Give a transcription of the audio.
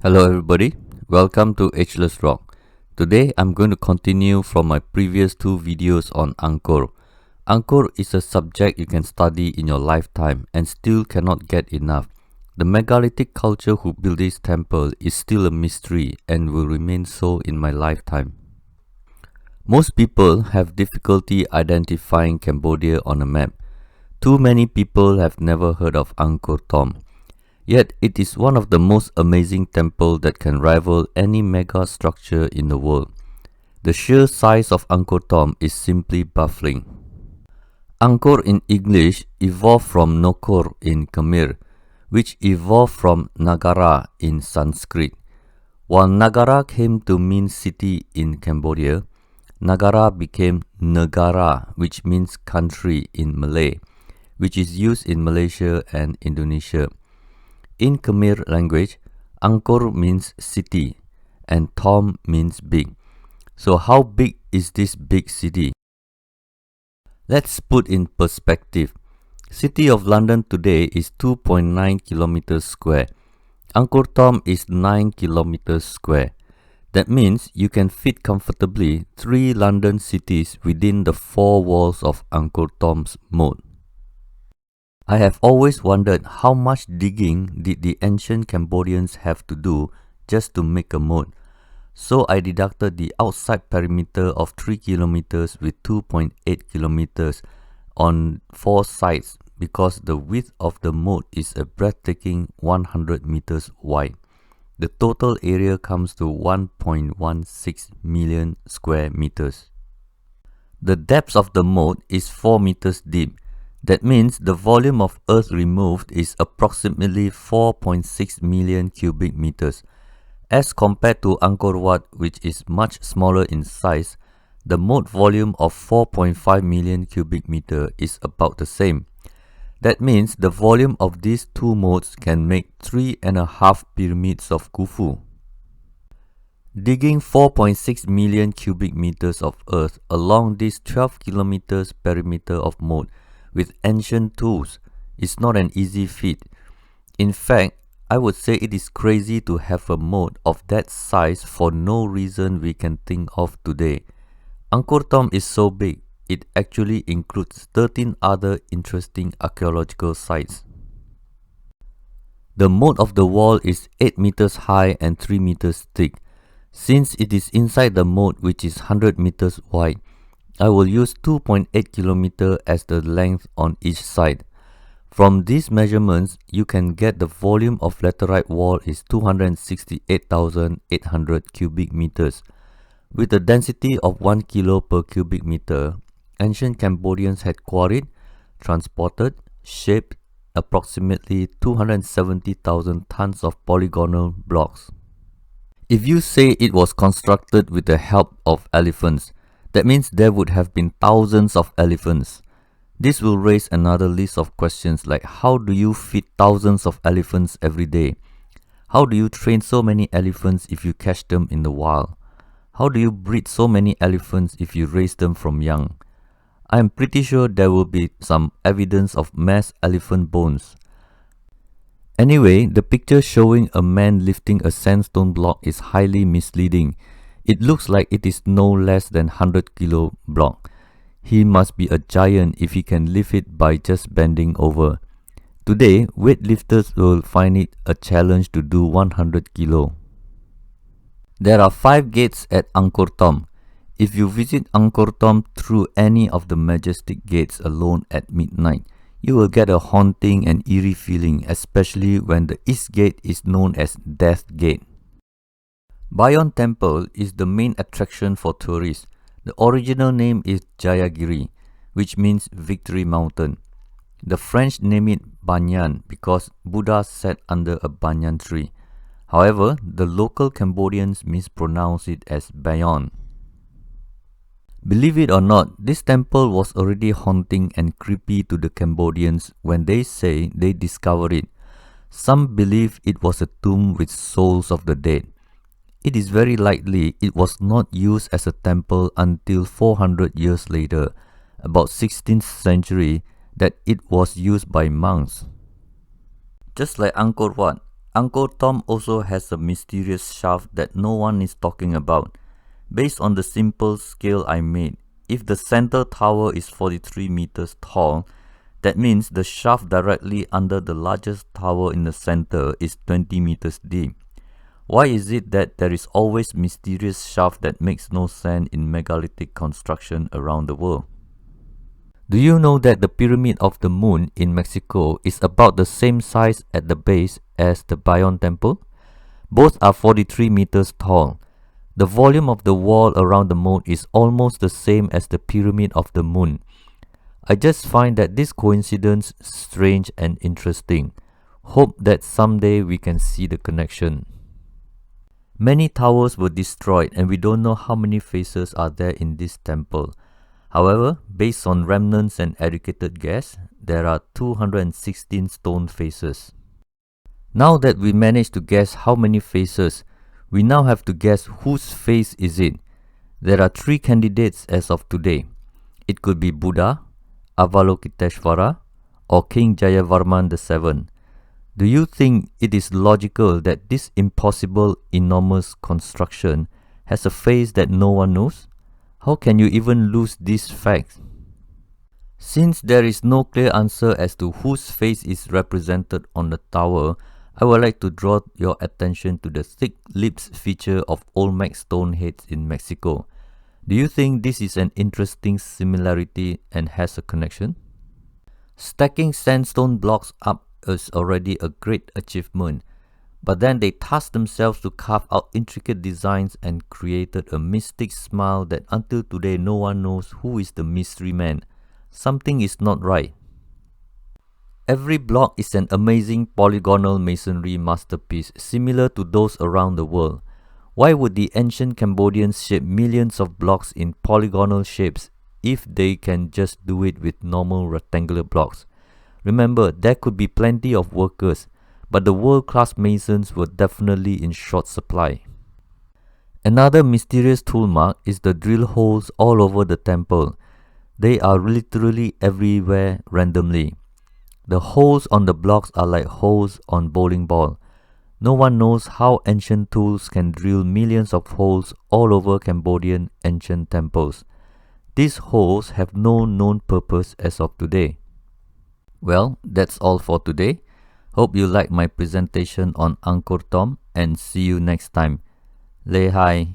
Hello everybody, welcome to Ageless Rock. Today I'm going to continue from my previous two videos on Angkor. Angkor is a subject you can study in your lifetime and still cannot get enough. The megalithic culture who built this temple is still a mystery and will remain so in my lifetime. Most people have difficulty identifying Cambodia on a map. Too many people have never heard of Angkor Thom. Yet it is one of the most amazing temples that can rival any mega structure in the world. The sheer size of Angkor Thom is simply baffling. Angkor in English evolved from Nokor in Khmer, which evolved from Nagara in Sanskrit. While Nagara came to mean city in Cambodia, Nagara became Negara, which means country in Malay, which is used in Malaysia and Indonesia. In Khmer language, Angkor means city and Thom means big. So how big is this big city? Let's put in perspective. City of London today is 2.9 kilometers square. Angkor Thom is 9 kilometers square. That means you can fit comfortably 3 London cities within the 4 walls of Angkor Thom's moat. I have always wondered how much digging did the ancient Cambodians have to do just to make a moat. So I deducted the outside perimeter of 3 kilometers with 2.8 kilometers on 4 sides because the width of the moat is a breathtaking 100 meters wide. The total area comes to 1.16 million square meters. The depth of the moat is 4 meters deep. That means the volume of earth removed is approximately 4.6 million cubic meters. As compared to Angkor Wat, which is much smaller in size, the moat volume of 4.5 million cubic meter is about the same. That means the volume of these two moats can make 3.5 pyramids of Khufu. Digging 4.6 million cubic meters of earth along this 12 kilometers perimeter of moat with ancient tools is not an easy feat. In fact, I would say it is crazy to have a moat of that size for no reason we can think of today. Angkor Thom is so big, it actually includes 13 other interesting archaeological sites. The moat of the wall is 8 meters high and 3 meters thick. Since it is inside the moat, which is 100 meters wide, I will use 2.8 km as the length on each side. From these measurements, you can get the volume of laterite wall is 268,800 cubic meters. With a density of 1 kilo per cubic meter, ancient Cambodians had quarried, transported, shaped approximately 270,000 tons of polygonal blocks. If you say it was constructed with the help of elephants, that means there would have been thousands of elephants. This will raise another list of questions like how do you feed thousands of elephants every day? How do you train so many elephants if you catch them in the wild? How do you breed so many elephants if you raise them from young? I am pretty sure there will be some evidence of mass elephant bones. Anyway, the picture showing a man lifting a sandstone block is highly misleading. It looks like it is no less than 100 kilo block. He must be a giant if he can lift it by just bending over. Today, weightlifters will find it a challenge to do 100 kilo. There are 5 gates at Angkor Thom. If you visit Angkor Thom through any of the majestic gates alone at midnight, you will get a haunting and eerie feeling, especially when the east gate is known as Death Gate. Bayon Temple is the main attraction for tourists. The original name is Jayagiri, which means Victory Mountain. The French name it Banyan because Buddha sat under a banyan tree. However, the local Cambodians mispronounce it as Bayon. Believe it or not, this temple was already haunting and creepy to the Cambodians when they say they discovered it. Some believe it was a tomb with souls of the dead. It is very likely it was not used as a temple until 400 years later, about 16th century, that it was used by monks. Just like Angkor Wat, Angkor Thom also has a mysterious shaft that no one is talking about. Based on the simple scale I made, if the center tower is 43 meters tall, that means the shaft directly under the largest tower in the center is 20 meters deep. Why is it that there is always mysterious shaft that makes no sense in megalithic construction around the world? Do you know that the Pyramid of the Moon in Mexico is about the same size at the base as the Bayon Temple? Both are 43 meters tall. The volume of the wall around the moon is almost the same as the Pyramid of the Moon. I just find that this coincidence strange and interesting. Hope that someday we can see the connection. Many towers were destroyed and we don't know how many faces are there in this temple. However, based on remnants and educated guess, there are 216 stone faces. Now that we managed to guess how many faces, we now have to guess whose face is it. There are 3 candidates as of today. It could be Buddha, Avalokiteshvara, or King Jayavarman VII. Do you think it is logical that this impossible, enormous construction has a face that no one knows? How can you even lose this fact? Since there is no clear answer as to whose face is represented on the tower, I would like to draw your attention to the thick lips feature of Olmec stone heads in Mexico. Do you think this is an interesting similarity and has a connection? Stacking sandstone blocks up is already a great achievement, but then they tasked themselves to carve out intricate designs and created a mystic smile that until today no one knows who is the mystery man. Something is not right. Every block is an amazing polygonal masonry masterpiece similar to those around the world. Why would the ancient Cambodians shape millions of blocks in polygonal shapes if they can just do it with normal rectangular blocks? Remember, there could be plenty of workers, but the world-class masons were definitely in short supply. Another mysterious tool mark is the drill holes all over the temple. They are literally everywhere randomly. The holes on the blocks are like holes on bowling ball. No one knows how ancient tools can drill millions of holes all over Cambodian ancient temples. These holes have no known purpose as of today. Well, that's all for today. Hope you liked my presentation on Angkor Thom and see you next time. Lehai.